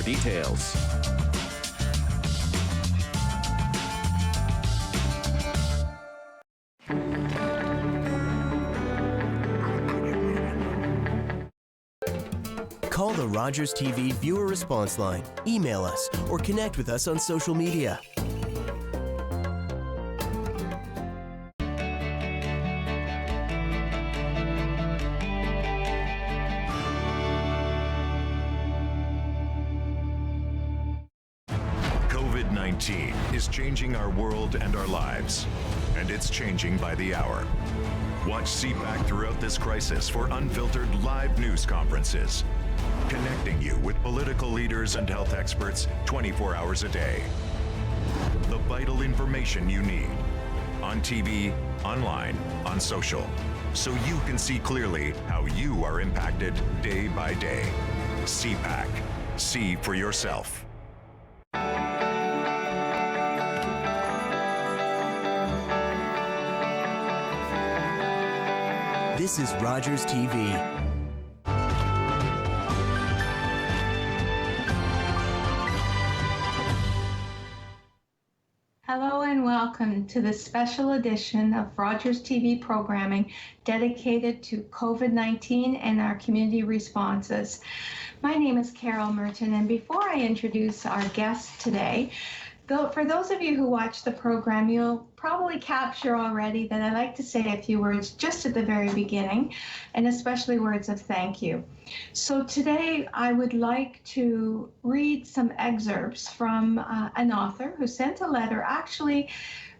details. Call the Rogers TV viewer response line, email us, or connect with us on social media. COVID-19 is changing our world and our lives, and it's changing by the hour. Watch CPAC throughout this crisis for unfiltered live news conferences, connecting you with political leaders and health experts 24 hours a day. The vital information you need on TV, online, on social, so you can see clearly how you are impacted day by day. CPAC. See for yourself. This is Rogers TV. Hello and welcome to this special edition of Rogers TV programming dedicated to COVID-19 and our community responses. My name is Carol Merton, and before I introduce our guest today, for those of you who watch the program, you'll probably capture already that I like to say a few words just at the very beginning, and especially words of thank you. So today I would like to read some excerpts from an author who sent a letter. Actually,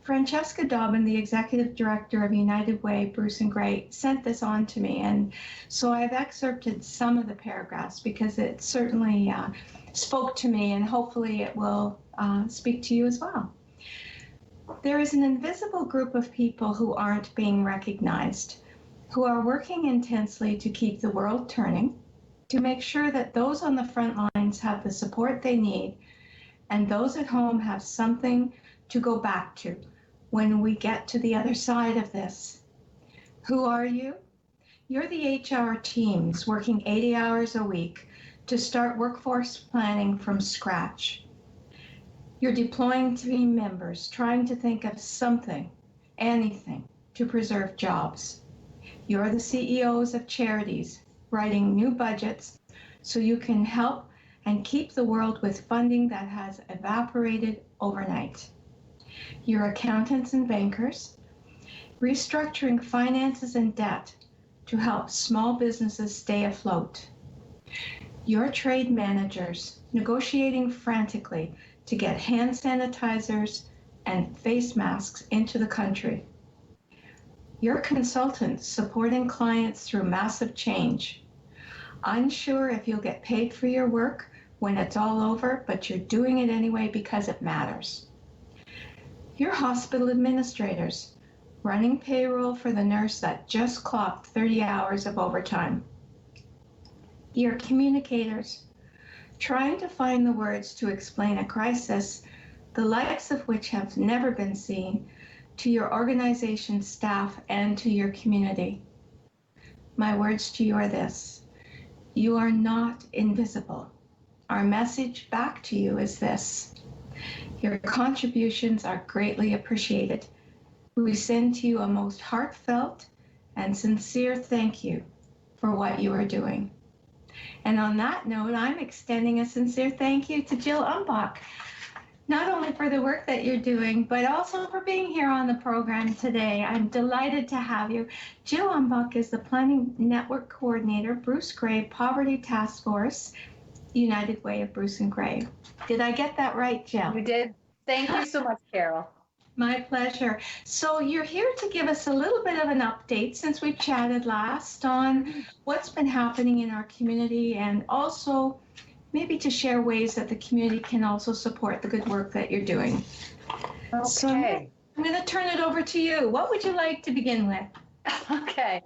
Francesca Dobbin, the executive director of United Way, Bruce and Gray, sent this on to me. And so I've excerpted some of the paragraphs because it certainly spoke to me, and hopefully it will speak to you as well. There is an invisible group of people who aren't being recognized, who are working intensely to keep the world turning, to make sure that those on the front lines have the support they need, and those at home have something to go back to when we get to the other side of this. Who are you? You're the HR teams working 80 hours a week to start workforce planning from scratch. You're deploying team members, trying to think of something, anything, to preserve jobs. You're the CEOs of charities, writing new budgets so you can help and keep the world with funding that has evaporated overnight. You're accountants and bankers, restructuring finances and debt to help small businesses stay afloat. You're trade managers, negotiating frantically to get hand sanitizers and face masks into the country. You're consultants supporting clients through massive change. Unsure if you'll get paid for your work when it's all over, but you're doing it anyway because it matters. You're hospital administrators, running payroll for the nurse that just clocked 30 hours of overtime. You're communicators, trying to find the words to explain a crisis, the likes of which have never been seen, to your organization staff and to your community. My words to you are this: you are not invisible. Our message back to you is this: your contributions are greatly appreciated. We send to you a most heartfelt and sincere thank you for what you are doing. And on that note, I'm extending a sincere thank you to Jill Umback, not only for the work that you're doing, but also for being here on the program today. I'm delighted to have you. Jill Umback is the Planning Network Coordinator, Bruce Gray Poverty Task Force, United Way of Bruce and Gray. Did I get that right, Jill? You did. Thank you so much, Carol. My pleasure. So you're here to give us a little bit of an update since we chatted last on what's been happening in our community, and also maybe to share ways that the community can also support the good work that you're doing. Okay. So I'm going to turn it over to you. What would you like to begin with? Okay.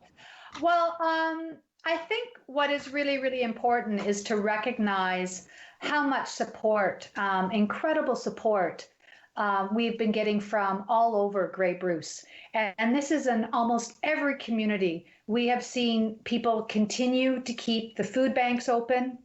Well, I think what is really, really important is to recognize how much support, incredible support, we've been getting from all over Grey Bruce. And this is in almost every community. We have seen people continue to keep the food banks open,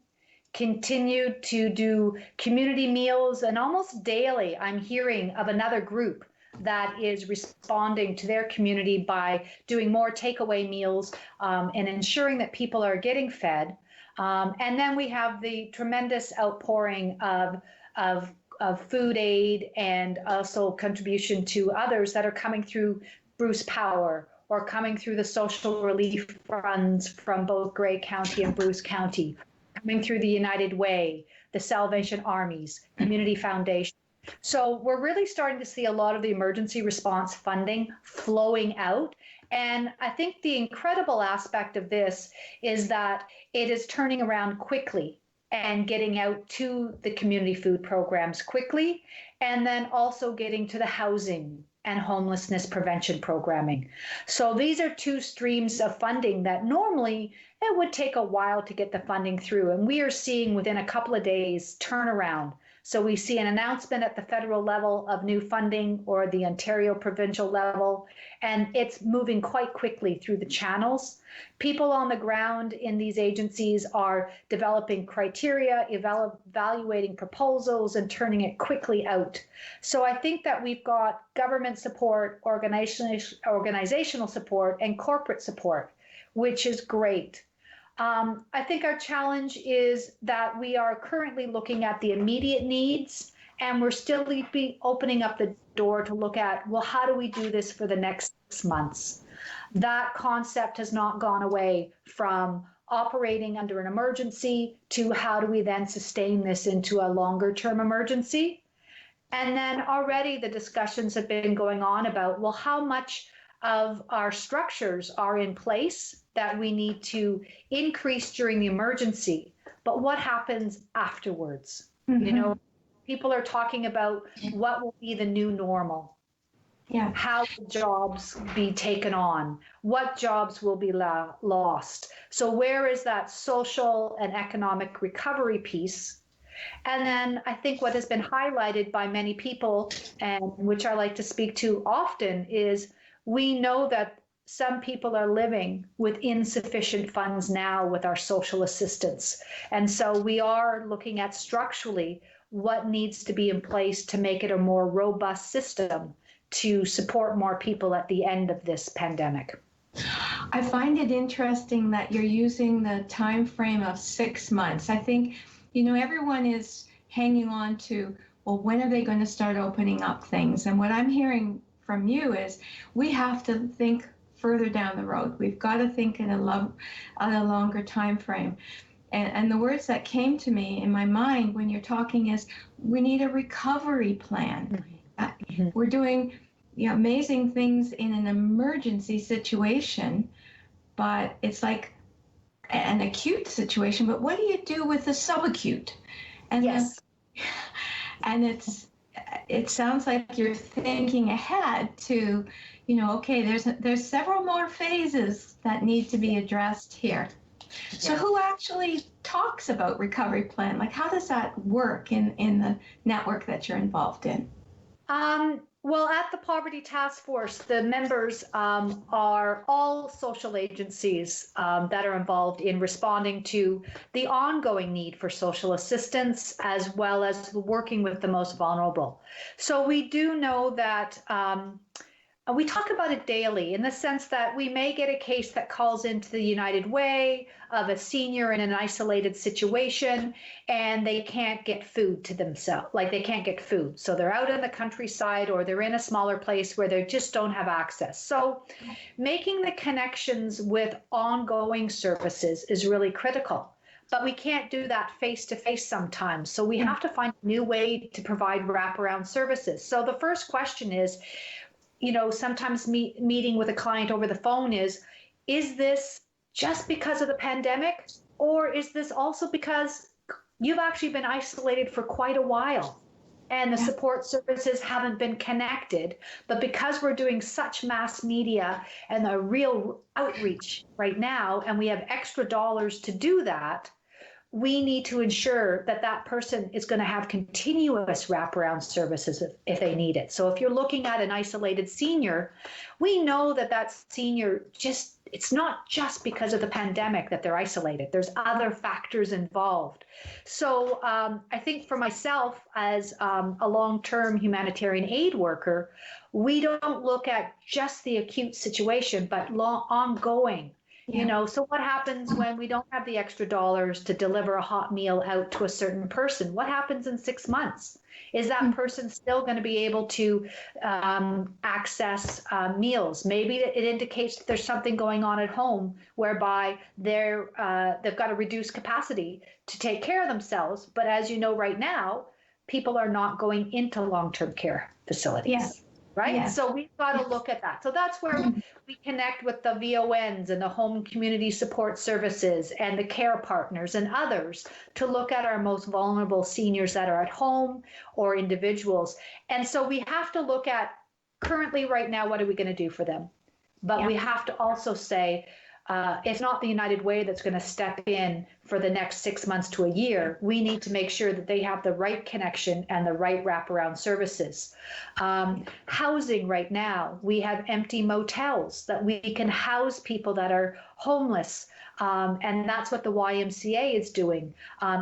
continue to do community meals, and almost daily I'm hearing of another group that is responding to their community by doing more takeaway meals and ensuring that people are getting fed. And then we have the tremendous outpouring of food aid and also contribution to others that are coming through Bruce Power or coming through the social relief funds from both Grey County and Bruce County, coming through the United Way, the Salvation Armies, Community Foundation. So we're really starting to see a lot of the emergency response funding flowing out. And I think the incredible aspect of this is that it is turning around quickly and getting out to the community food programs quickly, and then also getting to the housing and homelessness prevention programming. So these are two streams of funding that normally it would take a while to get the funding through. And we are seeing within a couple of days turnaround. So we see an announcement at the federal level of new funding or the Ontario provincial level, and it's moving quite quickly through the channels. People on the ground in these agencies are developing criteria, evaluating proposals, and turning it quickly out. So I think that we've got government support, organizational support, and corporate support, which is great. I think our challenge is that we are currently looking at the immediate needs, and we're still opening up the door to look at, well, how do we do this for the next 6 months? That concept has not gone away from operating under an emergency to how do we then sustain this into a longer term emergency? And then already the discussions have been going on about, well, how much of our structures are in place that we need to increase during the emergency, but what happens afterwards? Mm-hmm. You know, people are talking about what will be the new normal. Yeah. How will jobs be taken on? What jobs will be lost? So where is that social and economic recovery piece? And then I think what has been highlighted by many people, and which I like to speak to often, is we know that some people are living with insufficient funds now with our social assistance. And so we are looking at structurally what needs to be in place to make it a more robust system to support more people at the end of this pandemic. I find it interesting that you're using the time frame of 6 months. I think, you know, everyone is hanging on to, well, when are they going to start opening up things? And what I'm hearing from you is we have to think further down the road. We've got to think in a longer time frame. And the words that came to me in my mind when you're talking is, we need a recovery plan. Mm-hmm. We're doing amazing things in an emergency situation, but it's like an acute situation. But what do you do with the subacute? And yes. And it sounds like you're thinking ahead to, you know, okay, there's several more phases that need to be addressed here. So who actually talks about recovery plan? Like, how does that work in the network that you're involved in? Well, at the Poverty Task Force, the members are all social agencies that are involved in responding to the ongoing need for social assistance, as well as working with the most vulnerable. So we do know that we talk about it daily in the sense that we may get a case that calls into the United Way of a senior in an isolated situation, and they can't get food to themselves, like they can't get food. So they're out in the countryside or they're in a smaller place where they just don't have access. So making the connections with ongoing services is really critical. But we can't do that face-to-face sometimes. So we have to find a new way to provide wraparound services. So the first question is, you know, sometimes meeting with a client over the phone is this just because of the pandemic? Or is this also because you've actually been isolated for quite a while and the support services haven't been connected? But because we're doing such mass media and a real outreach right now, and we have extra dollars to do that, we need to ensure that that person is going to have continuous wraparound services if they need it. So if you're looking at an isolated senior, we know that that senior it's not just because of the pandemic that they're isolated. There's other factors involved. So I think for myself as a long-term humanitarian aid worker, we don't look at just the acute situation, but ongoing. Yeah. So what happens when we don't have the extra dollars to deliver a hot meal out to a certain person? What happens in 6 months? Is that person still going to be able to access meals? Maybe it indicates that there's something going on at home whereby they've got a reduced capacity to take care of themselves. But as you know, right now, people are not going into long-term care facilities. Yes. Right? Yes. So we've got to look at that. So that's where we connect with the VONs and the home community support services and the care partners and others to look at our most vulnerable seniors that are at home or individuals. And so we have to look at currently right now, what are we going to do for them? But we have to also say, it's not the United Way that's going to step in for the next 6 months to a year. We need to make sure that they have the right connection and the right wraparound services. Housing right now, we have empty motels that we can house people that are homeless. And that's what the YMCA is doing.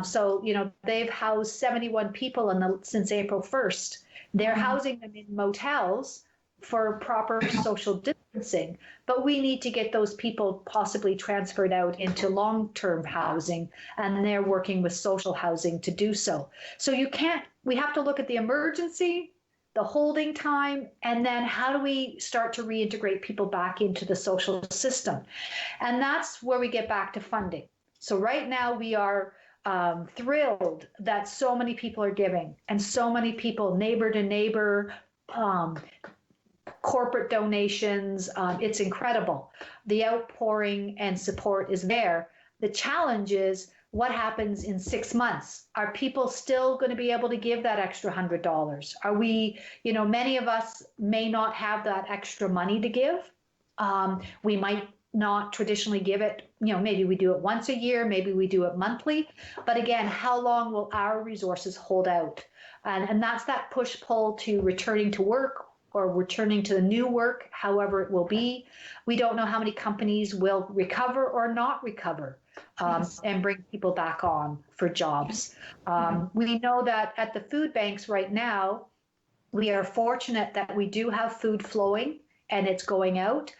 So, they've housed 71 people since April 1st. They're housing them in motels for proper social distancing, but we need to get those people possibly transferred out into long-term housing, and they're working with social housing to do so. So we have to look at the emergency, the holding time, and then how do we start to reintegrate people back into the social system? And that's where we get back to funding. So right now we are thrilled that so many people are giving, and so many people, neighbor to neighbor, corporate donations. It's incredible. The outpouring and support is there. The challenge is what happens in 6 months? Are people still going to be able to give that extra $100? Are we, many of us may not have that extra money to give. We might not traditionally give it, maybe we do it once a year, maybe we do it monthly. But again, how long will our resources hold out? And that's that push-pull to returning to work or returning to the new work, however it will be. We don't know how many companies will recover or not recover and bring people back on for jobs. We know that at the food banks right now, we are fortunate that we do have food flowing and it's going out.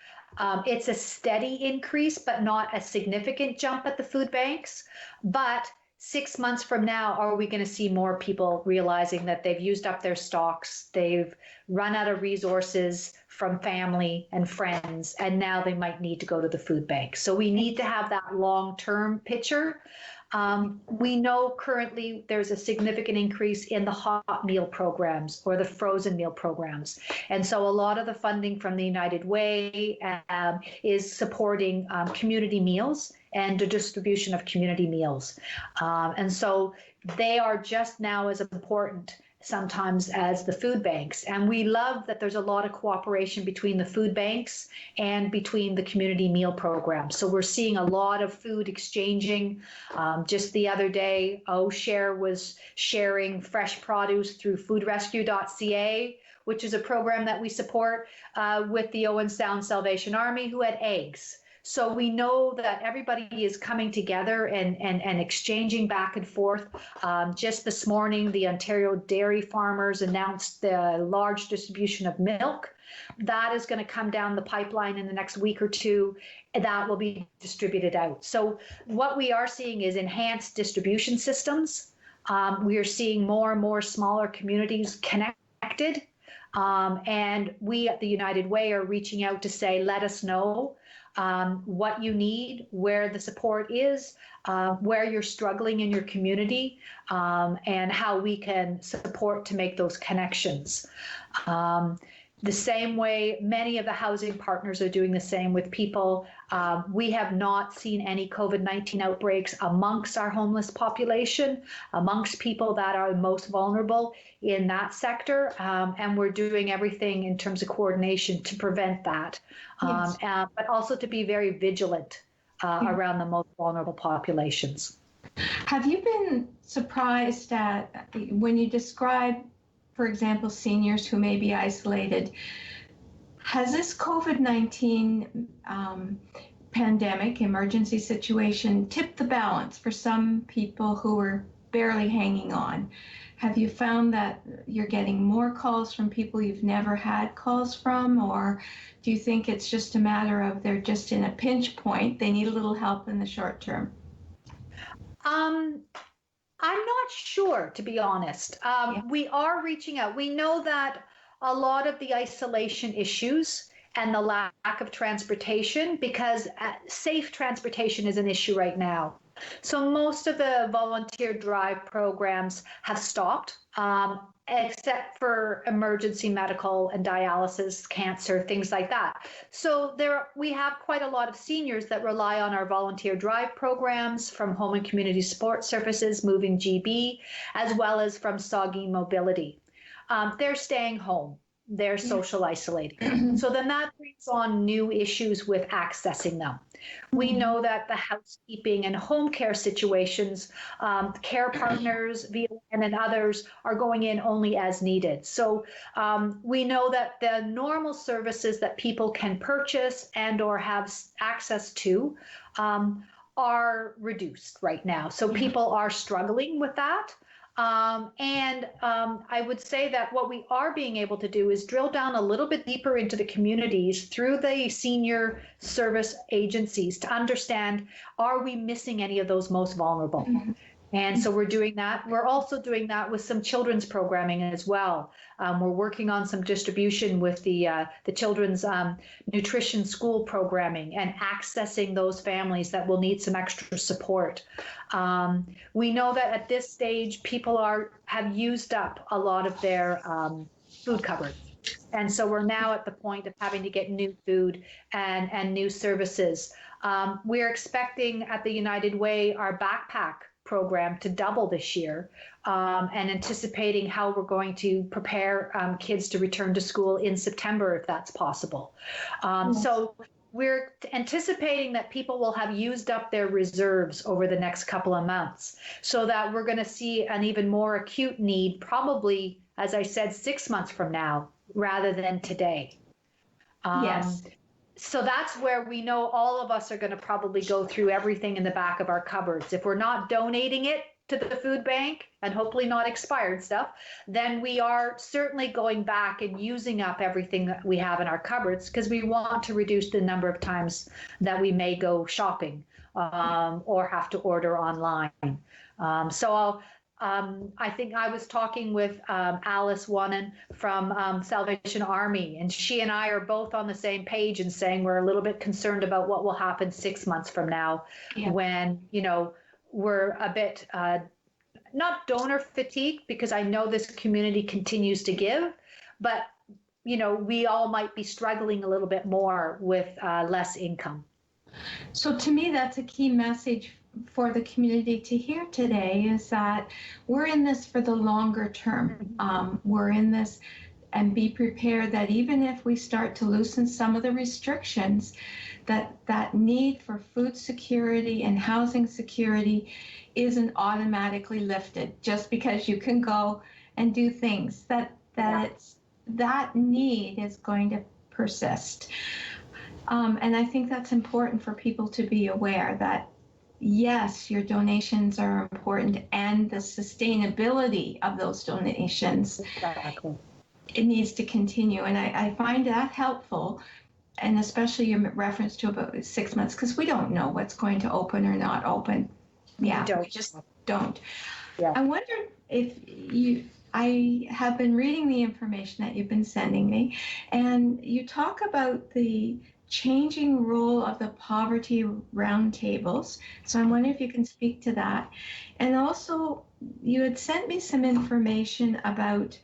It's a steady increase, but not a significant jump at the food banks. But 6 months from now, are we going to see more people realizing that they've used up their stocks, they've run out of resources from family and friends, and now they might need to go to the food bank? So we need to have that long-term picture. We know currently there's a significant increase in the hot meal programs or the frozen meal programs. And so a lot of the funding from the United Way is supporting community meals and the distribution of community meals. And so they are just now as important sometimes as the food banks. And we love that there's a lot of cooperation between the food banks and between the community meal programs. So we're seeing a lot of food exchanging. Just the other day, Share was sharing fresh produce through foodrescue.ca, which is a program that we support with the Owen Sound Salvation Army, who had eggs. So we know that everybody is coming together and exchanging back and forth. Just this morning, the Ontario dairy farmers announced the large distribution of milk. That is going to come down the pipeline in the next week or two. That will be distributed out. So what we are seeing is enhanced distribution systems. We are seeing more and more smaller communities connected. And we at the United Way are reaching out to say, let us know what you need, where the support is, where you're struggling in your community, and how we can support to make those connections. The same way many of the housing partners are doing the same with people. We have not seen any COVID-19 outbreaks amongst our homeless population, amongst people that are most vulnerable in that sector. And we're doing everything in terms of coordination to prevent that, but also to be very vigilant around the most vulnerable populations. Have you been surprised at when you describe, for example, seniors who may be isolated? Has this COVID-19 pandemic emergency situation tipped the balance for some people who were barely hanging on? Have you found that you're getting more calls from people you've never had calls from, or do you think it's just a matter of they're just in a pinch point, they need a little help in the short term? I'm not sure, to be honest. We are reaching out. We know that a lot of the isolation issues and the lack of transportation, because safe transportation is an issue right now. So most of the volunteer drive programs have stopped, except for emergency medical and dialysis, cancer, things like that. So we have quite a lot of seniors that rely on our volunteer drive programs from Home and Community Support Services, Moving GB, as well as from Soggy Mobility. They're staying home. They're social isolating. So then that brings on new issues with accessing them. We know that the housekeeping and home care situations, care partners, VON and others are going in only as needed. So we know that the normal services that people can purchase and or have access to are reduced right now. So people are struggling with that. I would say that what we are being able to do is drill down a little bit deeper into the communities through the senior service agencies to understand, are we missing any of those most vulnerable? And so we're doing that. We're also doing that with some children's programming as well. We're working on some distribution with the children's nutrition school programming and accessing those families that will need some extra support. We know that at this stage, people have used up a lot of their food cupboards. And so we're now at the point of having to get new food and new services. We're expecting at the United Way our backpack program to double this year, and anticipating how we're going to prepare kids to return to school in September, if that's possible. So we're anticipating that people will have used up their reserves over the next couple of months, so that we're going to see an even more acute need, probably, as I said, 6 months from now, rather than today. Yes. So that's where we know all of us are going to probably go through everything in the back of our cupboards. If we're not donating it to the food bank, and hopefully not expired stuff, then we are certainly going back and using up everything that we have in our cupboards, because we want to reduce the number of times that we may go shopping or have to order online. I think I was talking with Alice Wannen from Salvation Army, and she and I are both on the same page and saying we're a little bit concerned about what will happen 6 months from now, when, we're a bit not donor fatigue, because I know this community continues to give, but, we all might be struggling a little bit more with less income. So to me, that's a key message for the community to hear today, is that we're in this for the longer term. We're in this, and be prepared that even if we start to loosen some of the restrictions, that need for food security and housing security isn't automatically lifted just because you can go and do things. That need is going to persist. And I think that's important for people to be aware that, yes, your donations are important, and the sustainability of those donations, it needs to continue. And I find that helpful, and especially your reference to about 6 months, because we don't know what's going to open or not open. We just don't. Yeah. I wonder if I have been reading the information that you've been sending me, and you talk about the changing role of the poverty roundtables. So I'm wondering if you can speak to that. And also, you had sent me some information about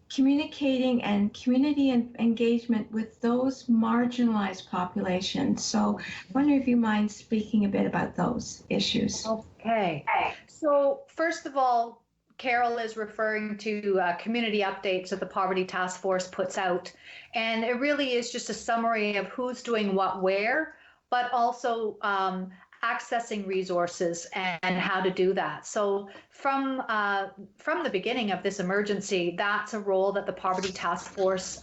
communicating and community engagement with those marginalized populations. So I wonder if you mind speaking a bit about those issues. Okay. So first of all, Carol is referring to community updates that the Poverty Task Force puts out. And it really is just a summary of who's doing what where, but also accessing resources and how to do that. So from the beginning of this emergency, that's a role that the Poverty Task Force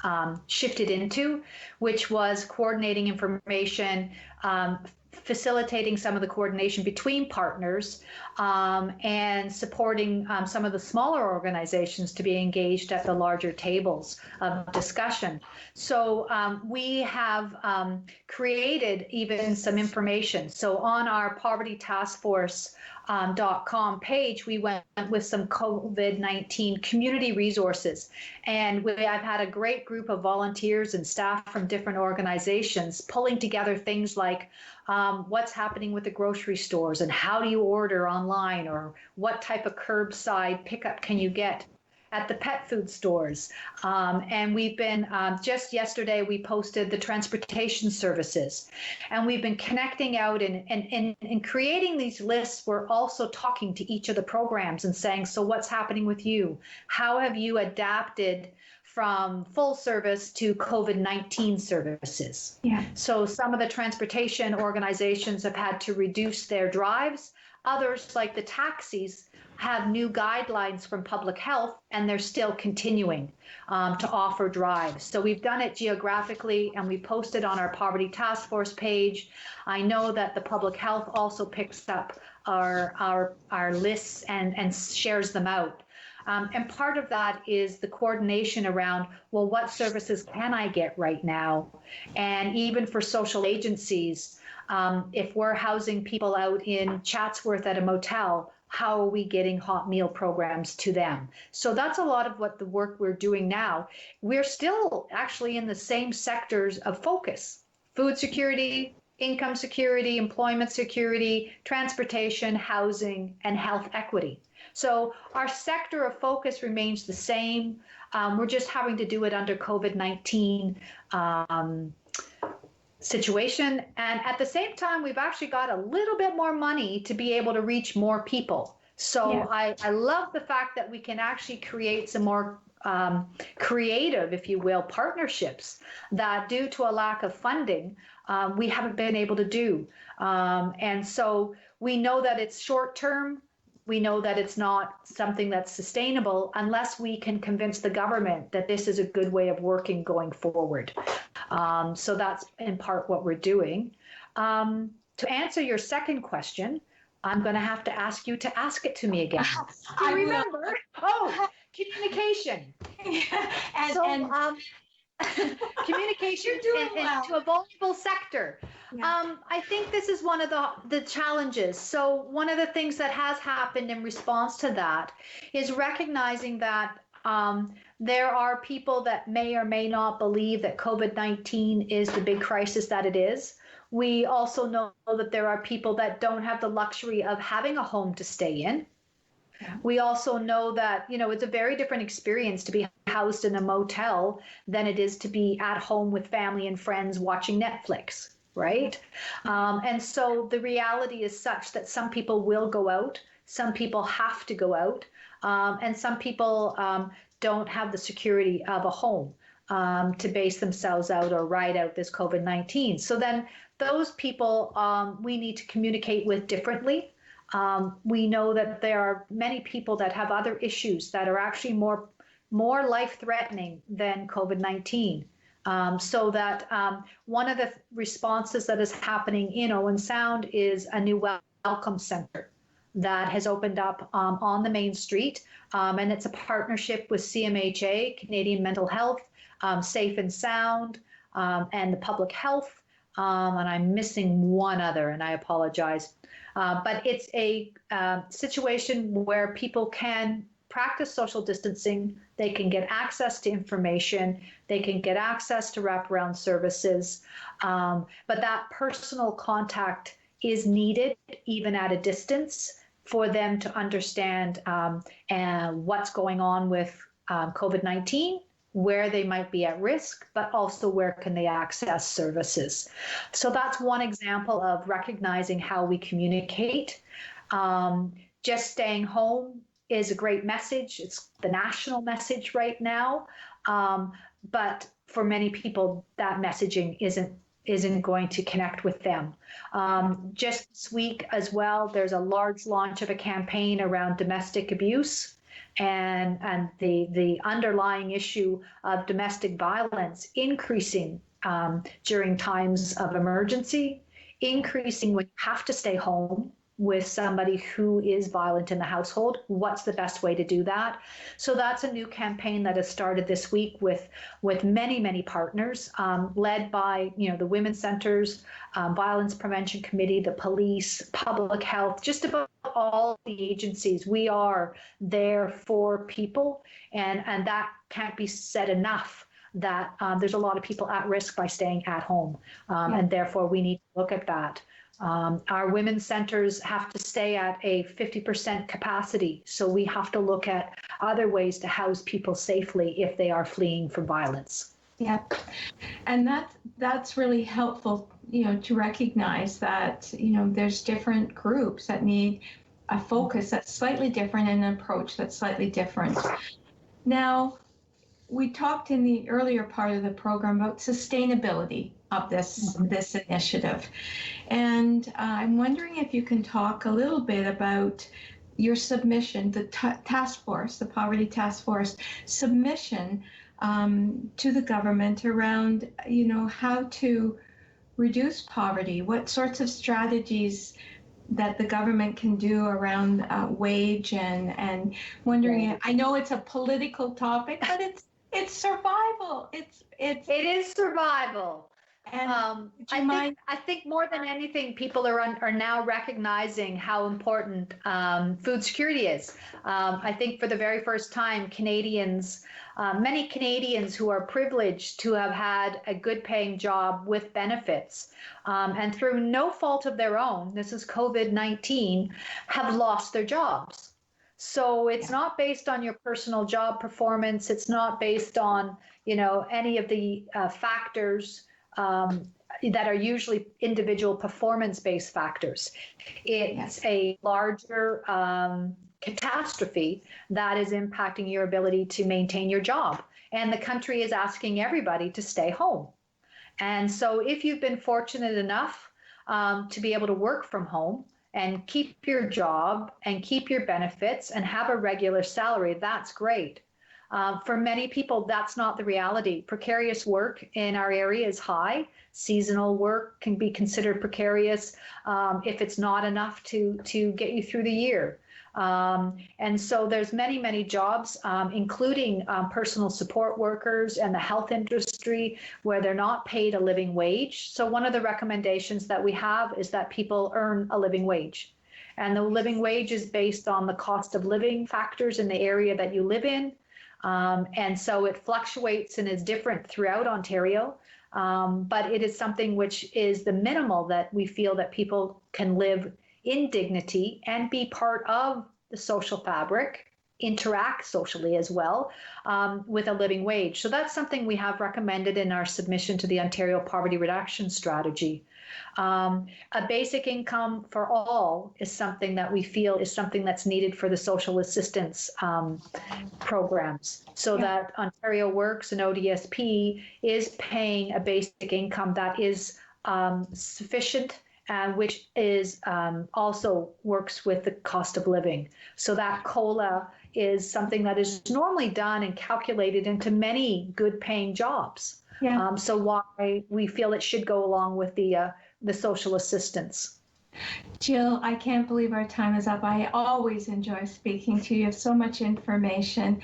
shifted into, which was coordinating information, facilitating some of the coordination between partners, and supporting some of the smaller organizations to be engaged at the larger tables of discussion. So we have created even some information. So on our Poverty Task Force .com page, we went with some COVID-19 community resources. And I've had a great group of volunteers and staff from different organizations pulling together things like what's happening with the grocery stores and how do you order online, or what type of curbside pickup can you get at the pet food stores. And we've been, just yesterday, we posted the transportation services. And we've been connecting out and creating these lists. We're also talking to each of the programs and saying, so what's happening with you? How have you adapted from full service to COVID-19 services? Yeah. So some of the transportation organizations have had to reduce their drives. Others, like the taxis, have new guidelines from public health, and they're still continuing to offer drives. So we've done it geographically, and we posted on our Poverty Task Force page. I know that the public health also picks up our lists and shares them out. And part of that is the coordination around, well, what services can I get right now? And even for social agencies, if we're housing people out in Chatsworth at a motel, how are we getting hot meal programs to them? So that's a lot of what the work we're doing now. We're still actually in the same sectors of focus: food security, income security, employment security, transportation, housing, and health equity. So our sector of focus remains the same. We're just having to do it under COVID-19 situation. And at the same time, we've actually got a little bit more money to be able to reach more people. So yeah. I love the fact that we can actually create some more creative, if you will, partnerships that, due to a lack of funding, we haven't been able to do. And so we know that it's short term. We know that it's not something that's sustainable unless we can convince the government that this is a good way of working going forward. So that's in part what we're doing. To answer your second question, I'm going to have to ask you to ask it to me again. I remember. Oh, communication. Communication to a vulnerable sector. Yeah. I think this is one of the challenges. So one of the things that has happened in response to that is recognizing that there are people that may or may not believe that COVID-19 is the big crisis that it is. We also know that there are people that don't have the luxury of having a home to stay in. Yeah. We also know that, it's a very different experience to be housed in a motel than it is to be at home with family and friends watching Netflix, right? And so the reality is such that some people will go out, some people have to go out, and some people don't have the security of a home to base themselves out or ride out this COVID-19. So then those people we need to communicate with differently. We know that there are many people that have other issues that are actually more life-threatening than COVID-19. So that one of the responses that is happening in Owen Sound is a new welcome center that has opened up on the main street. And it's a partnership with CMHA, Canadian Mental Health, Safe and Sound, and the Public Health. And I'm missing one other, and I apologize. But it's a situation where people can practice social distancing, they can get access to information, they can get access to wraparound services, but that personal contact is needed even at a distance for them to understand what's going on with COVID-19, where they might be at risk, but also where can they access services. So that's one example of recognizing how we communicate. Just staying home is a great message. It's the national message right now. But for many people, that messaging isn't isn't going to connect with them. Just this week as well, there's a large launch of a campaign around domestic abuse and the underlying issue of domestic violence increasing during times of emergency, increasing when you have to stay home with somebody who is violent in the household. What's the best way to do that? So that's a new campaign that has started this week with many, many partners, led by the Women's Centers, Violence Prevention Committee, the police, public health, just about all the agencies. We are there for people, and that can't be said enough, that there's a lot of people at risk by staying at home, and therefore we need to look at that. Our women's centers have to stay at a 50% capacity, so we have to look at other ways to house people safely if they are fleeing from violence. Yeah, and that's really helpful, to recognize that, there's different groups that need a focus that's slightly different and an approach that's slightly different. Now, we talked in the earlier part of the program about sustainability of this initiative. And I'm wondering if you can talk a little bit about your submission, the task force, the Poverty Task Force submission to the government around, how to reduce poverty, what sorts of strategies that the government can do around wage, and wondering, I know it's a political topic, but it's survival. It is survival. And I think more than anything, people are now recognizing how important food security is. I think for the very first time, many Canadians who are privileged to have had a good paying job with benefits, and through no fault of their own, this is COVID-19, have lost their jobs. So it's not based on your personal job performance. It's not based on, any of the factors that are usually individual performance-based factors. It's a larger catastrophe that is impacting your ability to maintain your job. And the country is asking everybody to stay home. And so if you've been fortunate enough to be able to work from home and keep your job and keep your benefits and have a regular salary, that's great. For many people, that's not the reality. Precarious work in our area is high. Seasonal work can be considered precarious if it's not enough to get you through the year. And so there's many, many jobs, including personal support workers and the health industry, where they're not paid a living wage. So one of the recommendations that we have is that people earn a living wage. And the living wage is based on the cost of living factors in the area that you live in. And so it fluctuates and is different throughout Ontario. But it is something which is the minimal that we feel that people can live in dignity and be part of the social fabric, interact socially as well, with a living wage. So that's something we have recommended in our submission to the Ontario Poverty Reduction Strategy. A basic income for all is something that we feel is something that's needed for the social assistance programs, so that Ontario Works and ODSP is paying a basic income that is sufficient, which is also works with the cost of living. So that COLA is something that is normally done and calculated into many good paying jobs. So why we feel it should go along with the social assistance. Jill, I can't believe our time is up. I always enjoy speaking to you. You have so much information.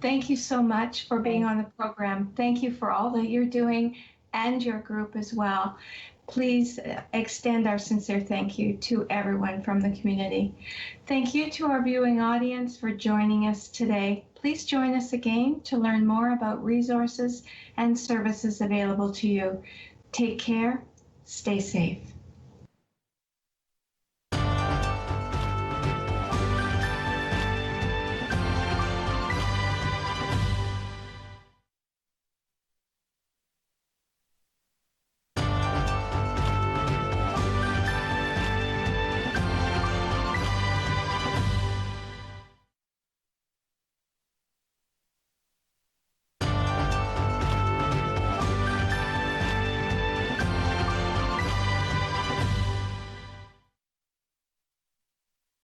Thank you so much for being on the program. Thank you for all that you're doing and your group as well. Please extend our sincere thank you to everyone from the community. Thank you to our viewing audience for joining us today. Please join us again to learn more about resources and services available to you. Take care. Stay safe.